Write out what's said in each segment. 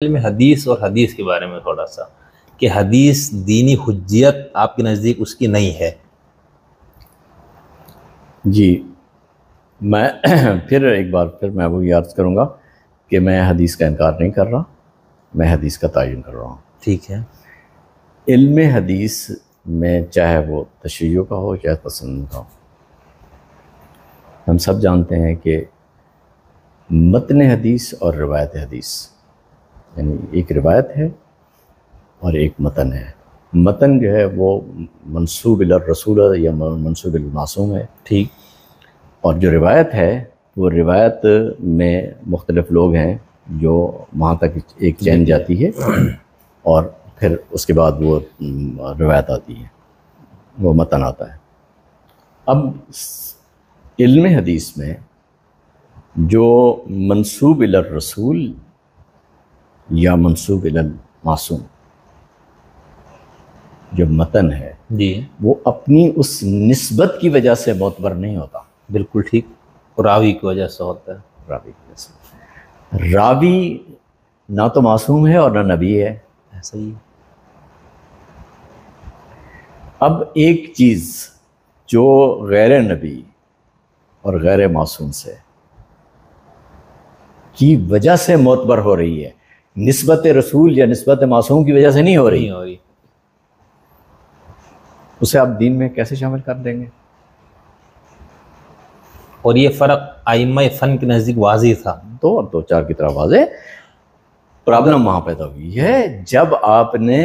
علم حدیث اور حدیث کے بارے میں تھوڑا سا کہ حدیث دینی حجیت آپ کے نزدیک اس کی نہیں ہے؟ جی، میں ایک بار میں وہی عرض کروں گا کہ میں حدیث کا انکار نہیں کر رہا، میں حدیث کا تعین کر رہا ہوں۔ ٹھیک ہے۔ علم حدیث میں چاہے وہ تشیع کا ہو چاہے تسنن کا ہو، ہم سب جانتے ہیں کہ متن حدیث اور روایت حدیث، یعنی ایک روایت ہے اور ایک متن ہے۔ متن جو ہے وہ منسوب الی الرسول یا منسوب الی المعصوم ہے، ٹھیک۔ اور جو روایت ہے وہ روایت میں مختلف لوگ ہیں جو وہاں تک ایک چین جاتی ہے اور پھر اس کے بعد وہ روایت آتی ہے، وہ متن آتا ہے۔ اب علم حدیث میں جو منسوب الی الرسول یا منسوب الی المعصوم جو متن ہے جی، وہ اپنی اس نسبت کی وجہ سے معتبر نہیں ہوتا۔ بالکل ٹھیک، راوی کی وجہ سے ہوتا ہے۔ راوی کی وجہ سے، راوی نہ تو معصوم ہے اور نہ نبی ہے۔ ایسا ہی۔ اب ایک چیز جو غیر نبی اور غیر معصوم سے کی وجہ سے معتبر ہو رہی ہے، نسبت رسول یا نسبت معصوم کی وجہ سے نہیں ہو رہی، اسے آپ دین میں کیسے شامل کر دیں گے؟ اور یہ فرق ائمہ فن کے نزدیک واضح تھا، دو چار کی طرح واضح۔ پرابلم وہاں پیدا ہوئی ہے جب آپ نے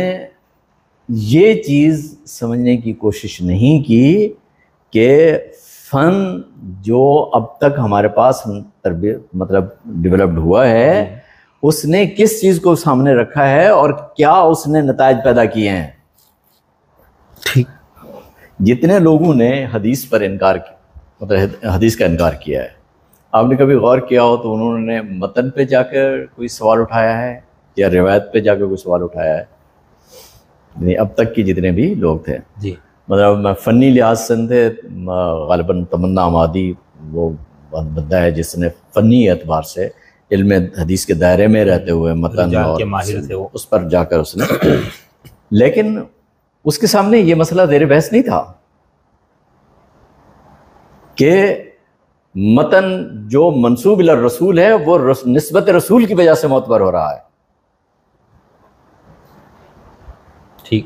یہ چیز سمجھنے کی کوشش نہیں کی کہ فن جو اب تک ہمارے پاس مطلب ڈیولپڈ ہوا ہے، اس نے کس چیز کو سامنے رکھا ہے اور کیا اس نے نتائج پیدا کیے ہیں۔ ٹھیک۔ جتنے لوگوں نے حدیث پر انکار کیا، مطلب حدیث کا انکار کیا ہے، آپ نے کبھی غور کیا ہو تو انہوں نے متن پہ جا کر کوئی سوال اٹھایا ہے یا روایت پہ جا کر کوئی سوال اٹھایا ہے؟ یعنی اب تک کے جتنے بھی لوگ تھے، جی، مطلب فنی لحاظ سے تھے، غالباً تمنا عمادی وہ بندہ ہے جس نے فنی اعتبار سے علم حدیث کے دائرے میں رہتے ہوئے متن اور کے ماہر تھے وہ، اس پر جا کر اس نے، لیکن اس کے سامنے یہ مسئلہ زیر بحث نہیں تھا کہ متن جو منسوب الی الرسول ہے وہ نسبت رسول کی وجہ سے معتبر ہو رہا ہے۔ ٹھیک۔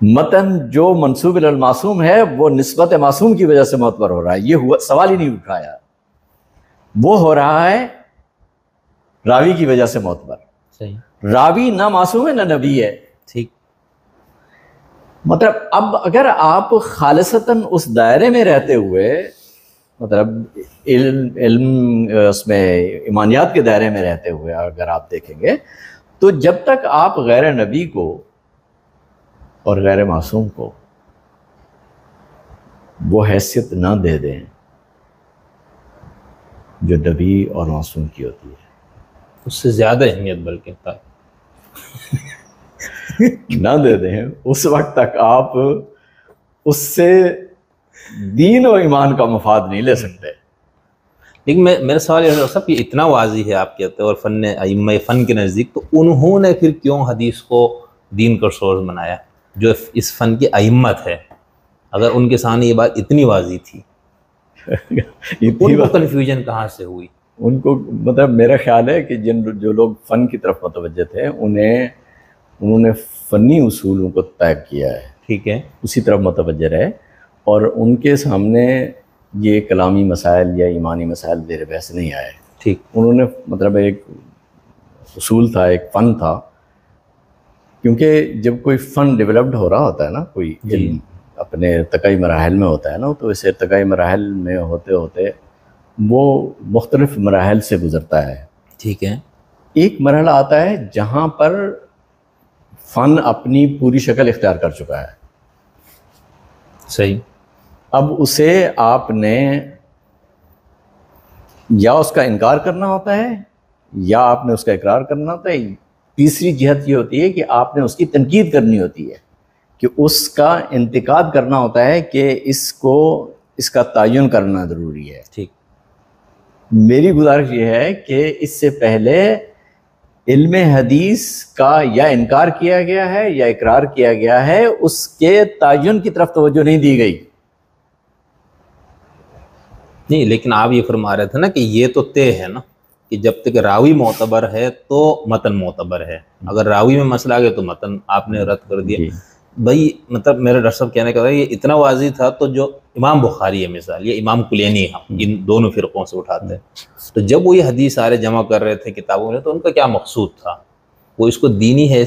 متن جو منسوب الی المعصوم ہے وہ نسبت معصوم کی وجہ سے معتبر ہو رہا ہے، یہ سوال ہی نہیں اٹھایا، وہ ہو رہا ہے راوی کی وجہ سے معتبر۔ صحیح۔ راوی نہ معصوم ہے نہ نبی ہے۔ ٹھیک۔ مطلب اب اگر آپ خالصتاً اس دائرے میں رہتے ہوئے، مطلب علم اس میں ایمانیات کے دائرے میں رہتے ہوئے اگر آپ دیکھیں گے تو جب تک آپ غیر نبی کو اور غیر معصوم کو وہ حیثیت نہ دے دیں جو نبی اور معصوم کی ہوتی ہے، اس سے زیادہ اہمیت بلکہ تھا، نہ دے دیں، اس وقت تک آپ اس سے دین و ایمان کا مفاد نہیں لے سکتے۔ لیکن میرا سوال یہ ہے صاحب، یہ اتنا واضح ہے آپ کہتے ہیں اور فن ائمہ فن کے نزدیک، تو انہوں نے پھر کیوں حدیث کو دین کا سورس بنایا جو اس فن کی ائمت ہے؟ اگر ان کے سامنے یہ بات اتنی واضح تھی، ان کو کنفیوژن کہاں سے ہوئی؟ ان کو مطلب میرا خیال ہے کہ جو لوگ فن کی طرف متوجہ تھے انہوں نے فنی اصولوں کو طے کیا ہے، ٹھیک ہے، اسی طرف متوجہ رہے، اور ان کے سامنے یہ کلامی مسائل یا ایمانی مسائل زیر بحث نہیں آئے۔ ٹھیک۔ انہوں نے مطلب ایک اصول تھا، ایک فن تھا، کیونکہ جب کوئی فن ڈیولپڈ ہو رہا ہوتا ہے نا، کوئی علم اپنے ارتقائی مراحل میں ہوتا ہے نا، تو اس ارتقائی مراحل میں ہوتے ہوتے وہ مختلف مراحل سے گزرتا ہے۔ ٹھیک ہے۔ ایک مرحلہ آتا ہے جہاں پر فن اپنی پوری شکل اختیار کر چکا ہے، صحیح۔ اب اسے آپ نے یا اس کا انکار کرنا ہوتا ہے یا آپ نے اس کا اقرار کرنا ہوتا ہے۔ تیسری جہت یہ ہوتی ہے کہ آپ نے اس کی تنقید کرنی ہوتی ہے، کہ اس کا انتقاد کرنا ہوتا ہے کہ اس کا تعین کرنا ضروری ہے۔ ٹھیک۔ میری گزارش یہ ہے کہ اس سے پہلے علم حدیث کا یا انکار کیا گیا ہے یا اقرار کیا گیا ہے، اس کے تعین کی طرف توجہ نہیں دی گئی. نہیں، لیکن آپ یہ فرما رہے تھے نا کہ یہ تو طے ہے نا کہ جب تک راوی معتبر ہے تو متن معتبر ہے، اگر راوی میں مسئلہ آ گیا تو متن آپ نے رد کر دیا. بھائی مطلب میرا ڈاکٹر صاحب کہنے کا یہ اتنا واضح تھا، تو جو امام بخاری ہے مثال، یہ امام کلینی ہے، ان دونوں فرقوں سے اٹھاتے ہیں، تو جب وہ یہ حدیث سارے جمع کر رہے تھے کتابوں میں، تو ان کا کیا مقصود تھا؟ وہ اس کو دینی ہے،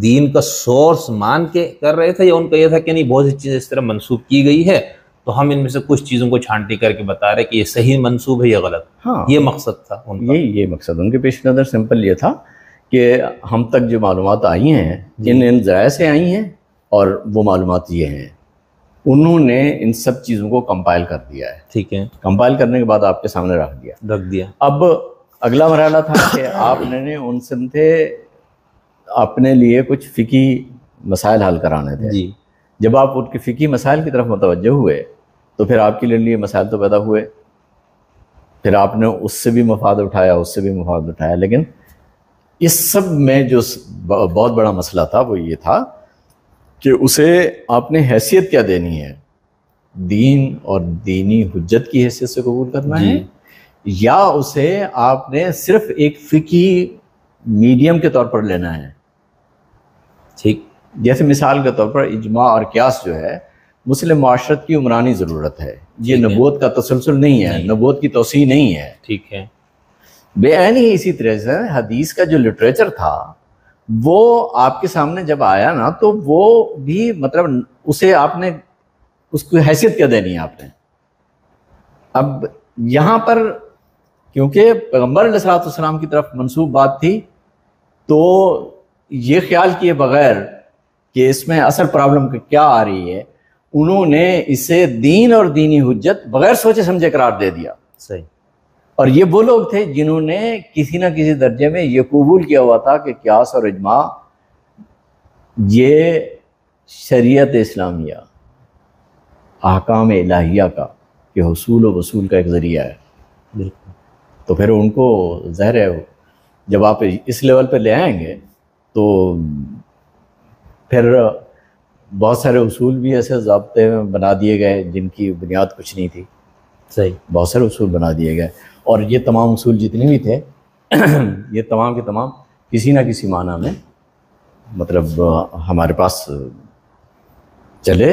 دین کا سورس مان کے کر رہے تھے، یا ان کا یہ تھا کہ نہیں بہت سی چیزیں اس طرح منسوب کی گئی ہے تو ہم ان میں سے کچھ چیزوں کو چھانٹی کر کے بتا رہے کہ یہ صحیح منسوب ہے یا غلط؟ ہاں، یہ مقصد تھا ان کا. یہ مقصد ان کے پیش نظر سمپل یہ تھا کہ ہم تک جو معلومات آئی ہیں ان ذرائع سے آئی ہیں، اور وہ معلومات یہ ہیں. انہوں نے ان سب چیزوں کو کمپائل کر دیا ہے. ٹھیک ہے، کمپائل کرنے کے بعد آپ کے سامنے رکھ دیا. اب اگلا مرحلہ تھا کہ آپ نے ان سے اپنے لیے کچھ فقہی مسائل حل کرانے تھے. جی. جب آپ ان کے فقہی مسائل کی طرف متوجہ ہوئے تو پھر آپ کے لیے مسائل تو پیدا ہوئے، پھر آپ نے اس سے بھی مفاد اٹھایا، اس سے بھی مفاد اٹھایا. لیکن اس سب میں جو بہت بڑا مسئلہ تھا وہ یہ تھا کہ اسے آپ نے حیثیت کیا دینی ہے، دین اور دینی حجت کی حیثیت سے قبول کرنا ہے، یا اسے آپ نے صرف ایک فقہی میڈیم کے طور پر لینا ہے. ٹھیک. جیسے مثال کے طور پر اجماع اور قیاس جو ہے مسلم معاشرت کی عمرانی ضرورت ہے، یہ نبوت کا تسلسل نہیں ہے، نبوت کی توسیع نہیں ہے. ٹھیک ہے. بے عین ہی اسی طرح سے حدیث کا جو لٹریچر تھا وہ آپ کے سامنے جب آیا نا، تو وہ بھی مطلب اسے آپ نے اس کو حیثیت کیا دینی ہے آپ نے. اب یہاں پر کیونکہ پیغمبر علیہ الصلوۃ والسلام کی طرف منسوب بات تھی، تو یہ خیال کیے بغیر کہ اس میں اصل پرابلم کیا آ رہی ہے، انہوں نے اسے دین اور دینی حجت بغیر سوچے سمجھے قرار دے دیا. صحیح. اور یہ وہ لوگ تھے جنہوں نے کسی نہ کسی درجے میں یہ قبول کیا ہوا تھا کہ قیاس اور اجماع یہ شریعت اسلامیہ، احکام الہیہ کا کہ حصول و وصول کا ایک ذریعہ ہے. بالکل. تو پھر ان کو ظاہر ہے جب آپ اس لیول پہ لے آئیں گے تو پھر بہت سارے اصول بھی ایسے ضابطے میں بنا دیے گئے جن کی بنیاد کچھ نہیں تھی. صحیح. بہت سارے اصول بنا دیے گئے، اور یہ تمام اصول جتنے بھی تھے یہ تمام کے تمام کسی نہ کسی معنی میں مطلب ہمارے پاس چلے،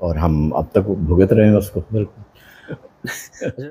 اور ہم اب تک بھگت رہے ہیں اس کو. بالکل.